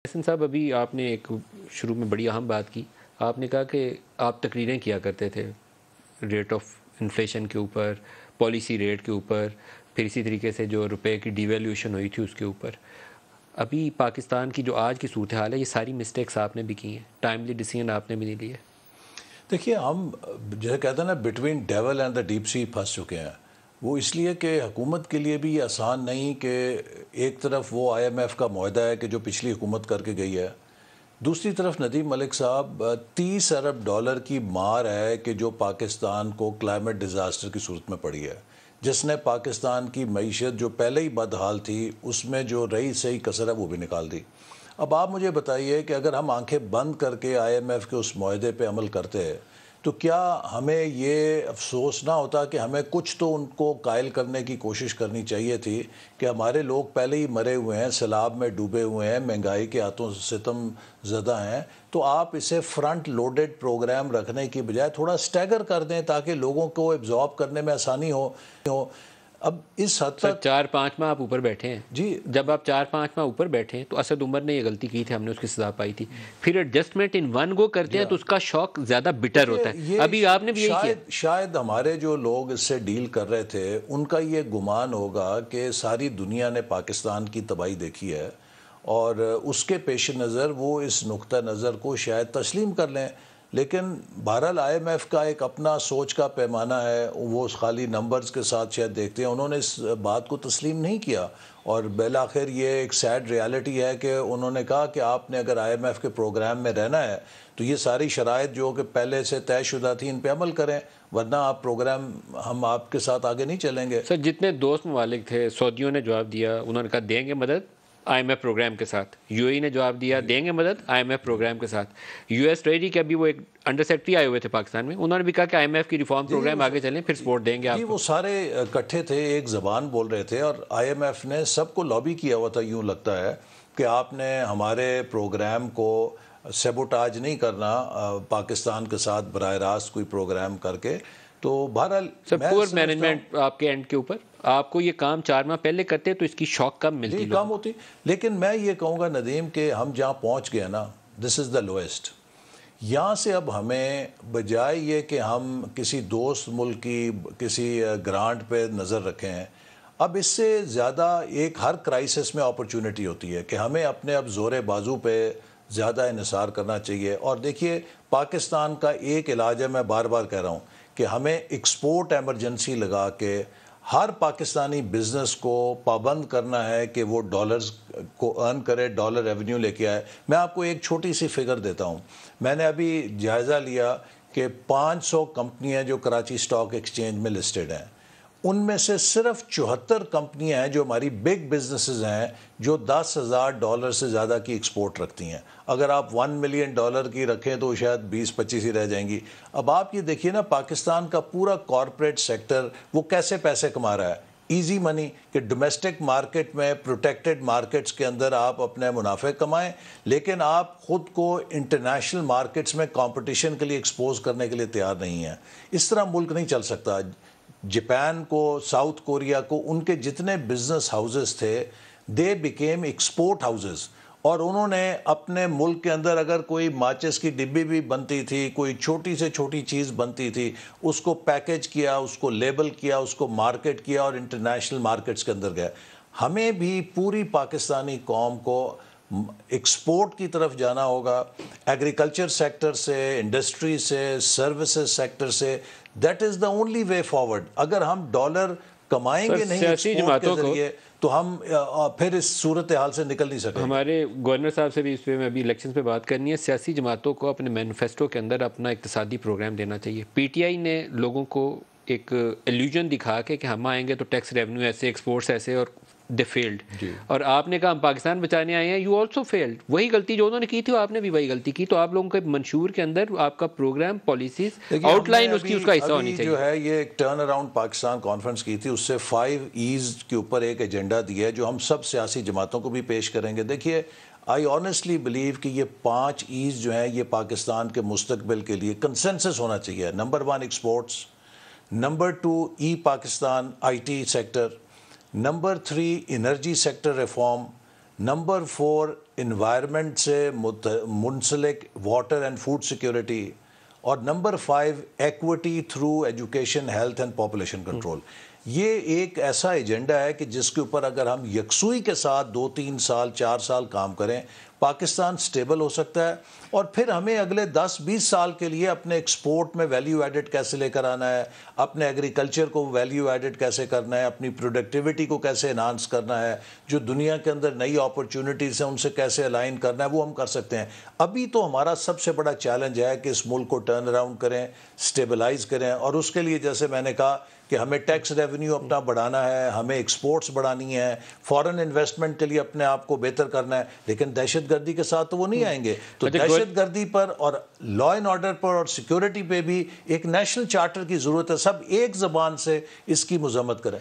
حسن صاحب، ابھی آپ نے ایک شروع میں بڑی اہم بات کی. آپ نے کہا کہ آپ تقریریں کیا کرتے تھے ریٹ آف انفلیشن کے اوپر، پالیسی ریٹ کے اوپر، پھر اسی طریقے سے جو روپے کی ڈی ویلیوشن ہوئی تھی اس کے اوپر. ابھی پاکستان کی جو آج کی صورتحال ہے، یہ ساری مسٹیکس آپ نے بھی کی ہیں، ٹائملی ڈیسیژن آپ نے بھی نہیں لیے. دیکھیے، ہم جیسے کہتے ہیں نا، between devil and the deep sea پھنس چکے ہیں. وہ اس لیے کہ حکومت کے لیے بھی یہ آسان نہیں کہ ایک طرف وہ آئی ایم ایف کا معاہدہ ہے کہ جو پچھلی حکومت کر کے گئی ہے، دوسری طرف ندیم ملک صاحب 30 ارب ڈالر کی مار ہے کہ جو پاکستان کو کلائمیٹ ڈیزاسٹر کی صورت میں پڑی ہے، جس نے پاکستان کی معیشت جو پہلے ہی بدحال تھی اس میں جو رہی صحیح کسر ہے وہ بھی نکال دی. اب آپ مجھے بتائیے کہ اگر ہم آنکھیں بند کر کے آئی ایم ایف کے اس معاہدے پہ عمل کرتے ہیں تو کیا ہمیں یہ افسوس نہ ہوتا کہ ہمیں کچھ تو ان کو قائل کرنے کی کوشش کرنی چاہیے تھی کہ ہمارے لوگ پہلے ہی مرے ہوئے ہیں، سیلاب میں ڈوبے ہوئے ہیں، مہنگائی کے ہاتھوں ستم زدہ ہیں، تو آپ اسے فرنٹ لوڈڈ پروگرام رکھنے کی بجائے تھوڑا سٹیگر کر دیں تاکہ لوگوں کو ایبزارب کرنے میں آسانی ہو. اب اس حد سر، تک 4-5 ماہ آپ اوپر بیٹھے ہیں. جی، جب آپ 4-5 ماہ اوپر بیٹھے ہیں تو اسد عمر نے یہ غلطی کی تھی، ہم نے اس کی سزا پائی تھی. پھر ایڈجسٹمنٹ ان ون گو کرتے ہیں تو اس کا شوق زیادہ بٹر ہوتا ہے. یہ ابھی آپ نے بھی یہی کیا. شاید ہمارے جو لوگ اس سے ڈیل کر رہے تھے ان کا یہ گمان ہوگا کہ ساری دنیا نے پاکستان کی تباہی دیکھی ہے اور اس کے پیش نظر وہ اس نقطہ نظر کو شاید تسلیم کر لیں. لیکن بہرحال آئی ایم ایف کا ایک اپنا سوچ کا پیمانہ ہے، وہ خالی نمبرز کے ساتھ شاید دیکھتے ہیں. انہوں نے اس بات کو تسلیم نہیں کیا اور بالآخر یہ ایک سیڈ ریالٹی ہے کہ انہوں نے کہا کہ آپ نے اگر آئی ایم ایف کے پروگرام میں رہنا ہے تو یہ ساری شرائط جو کہ پہلے سے طے شدہ تھی ان پہ عمل کریں، ورنہ آپ پروگرام ہم آپ کے ساتھ آگے نہیں چلیں گے. سر، جتنے دوست ممالک تھے، سعودیوں نے جواب دیا، انہوں نے کہا دیں گے مدد آئی ایم ایف پروگرام کے ساتھ. یو اے ای نے جواب دیا دیں گے مدد آئی ایم ایف پروگرام کے ساتھ. یو ایس ٹریجری کے ابھی وہ ایک انڈر سیکرٹری آئے ہوئے تھے پاکستان میں، انہوں نے بھی کہا کہ آئی ایم ایف کی ریفارم پروگرام آگے چلیں، پھر سپورٹ دیں گے آپ جی، کو. وہ سارے اکٹھے تھے، ایک زبان بول رہے تھے اور آئی ایم ایف نے سب کو لابی کیا ہوا تھا. یوں لگتا ہے کہ آپ نے ہمارے پروگرام کو سیبوٹاج نہیں کرنا پاکستان کے ساتھ براہ راست کوئی پروگرام کر کے. تو بہرحال سر، پور مینجمنٹ آپ کے اینڈ کے اوپر، آپ کو یہ کام 4 ماہ پہلے کرتے تو اس کی شوق کم ملتی. جی، کام ہوتی. لیکن میں یہ کہوں گا ندیم کہ ہم جہاں پہنچ گئے نا، دس از دا لوئسٹ. یہاں سے اب ہمیں بجائے یہ کہ ہم کسی دوست ملک کی کسی گرانٹ پہ نظر رکھیں، اب اس سے زیادہ ایک ہر کرائسس میں اپرچونٹی ہوتی ہے کہ ہمیں اپنے اب زور بازو پہ زیادہ انحصار کرنا چاہیے. اور دیکھیے، پاکستان کا ایک علاج ہے، میں بار بار کہہ رہا ہوں کہ ہمیں ایکسپورٹ ایمرجنسی لگا کے ہر پاکستانی بزنس کو پابند کرنا ہے کہ وہ ڈالرز کو ارن کرے، ڈالر ریونیو لے کے آئے. میں آپ کو ایک چھوٹی سی فگر دیتا ہوں. میں نے ابھی جائزہ لیا کہ 500 کمپنیاں جو کراچی سٹاک ایکسچینج میں لسٹڈ ہیں، ان میں سے صرف 74 کمپنیاں ہیں جو ہماری بگ بزنسز ہیں جو $10,000 سے زیادہ کی ایکسپورٹ رکھتی ہیں. اگر آپ $1 ملین کی رکھیں تو شاید 20-25 ہی رہ جائیں گی. اب آپ یہ دیکھیے نا، پاکستان کا پورا کارپوریٹ سیکٹر وہ کیسے پیسے کما رہا ہے. ایزی منی، کہ ڈومیسٹک مارکیٹ میں پروٹیکٹڈ مارکیٹس کے اندر آپ اپنے منافع کمائیں، لیکن آپ خود کو انٹرنیشنل مارکیٹس میں کمپٹیشن کے لیے ایکسپوز کرنے کے لیے تیار نہیں ہیں. اس طرح ملک نہیں چل سکتا. جاپان کو، ساؤتھ کوریا کو، ان کے جتنے بزنس ہاؤسز تھے دے بیکیم ایکسپورٹ ہاؤسز، اور انہوں نے اپنے ملک کے اندر اگر کوئی ماچس کی ڈبی بھی بنتی تھی، کوئی چھوٹی سے چھوٹی چیز بنتی تھی، اس کو پیکج کیا، اس کو لیبل کیا، اس کو مارکیٹ کیا اور انٹرنیشنل مارکیٹس کے اندر گئے. ہمیں بھی پوری پاکستانی قوم کو ایکسپورٹ کی طرف جانا ہوگا، ایگریکلچر سیکٹر سے، انڈسٹری سے، سروسز سیکٹر سے. That is the only way forward. اگر ہم ڈالر کمائیں گے نہیں ایکسپورٹ کے ذریعے تو ہم پھر اس صورتحال سے نکل نہیں سکیں. ہمارے گورنر صاحب سے بھی اس پہ میں ابھی الیکشنز پہ بات کرنی ہے. سیاسی جماعتوں کو اپنے مینیفیسٹو کے اندر اپنا اقتصادی پروگرام دینا چاہیے. پی ٹی آئی نے لوگوں کو ایک ایلیوژن دکھا کے کہ ہم آئیں گے تو ٹیکس ریونیو ایسے، ایکسپورٹس ایسے، اور دے فیلڈ. اور آپ نے کہا ہم پاکستان بچانے آئے ہیں، یو آلسو فیلڈ. وہی غلطی جو انہوں نے کی تھی آپ نے بھی وہی غلطی کی. تو آپ لوگوں کے منشور کے اندر آپ کا پروگرام، پالیسیز، آؤٹ لائن اس کا حصہ ہونی چاہیے. جو ہے یہ ایک ٹرن اراؤنڈ پاکستان کانفرنس کی تھی، اس سے 5 ایز کے اوپر ایک ایجنڈا دیا ہے جو ہم سب سیاسی جماعتوں کو بھی پیش کریں گے. دیکھیے، آئی آنیسٹلی بلیو کہ یہ 5 ایز جو ہیں یہ پاکستان کے مستقبل کے لیے کنسنسس ہونا چاہیے. Number 1 exports, number 2 E Pakistan I T sector, number 3 energy sector reform, number 4 environment سے منسلک واٹر اینڈ فوڈ سیکیورٹی، اور number 5 equity through education, health and population control. یہ ایک ایسا ایجنڈا ہے کہ جس کے اوپر اگر ہم یکسوئی کے ساتھ 2-3 سال 4 سال کام کریں، پاکستان سٹیبل ہو سکتا ہے، اور پھر ہمیں اگلے 10-20 سال کے لیے اپنے ایکسپورٹ میں ویلیو ایڈڈ کیسے لے کر آنا ہے، اپنے ایگریکلچر کو ویلیو ایڈڈ کیسے کرنا ہے، اپنی پروڈکٹیوٹی کو کیسے انہانس کرنا ہے، جو دنیا کے اندر نئی اپرچونٹیز ہیں ان سے کیسے الائن کرنا ہے، وہ ہم کر سکتے ہیں۔ ابھی تو ہمارا سب سے بڑا چیلنج ہے کہ اس ملک کو ٹرن اراؤنڈ کریں، سٹیبلائز کریں، اور اس کے لیے جیسے میں نے کہا کہ ہمیں ٹیکس ریونیو اپنا بڑھانا ہے، ہمیں ایکسپورٹس بڑھانی ہے، فارن انویسٹمنٹ کے لیے اپنے آپ کو بہتر کرنا ہے، لیکن دہشت گردی کے ساتھ تو وہ نہیں آئیں گے۔ تو دہشت گردی پر اور لا اینڈ آرڈر پر اور سیکیورٹی پہ بھی ایک نیشنل چارٹر کی ضرورت ہے، سب ایک زبان سے اس کی مذمت کریں۔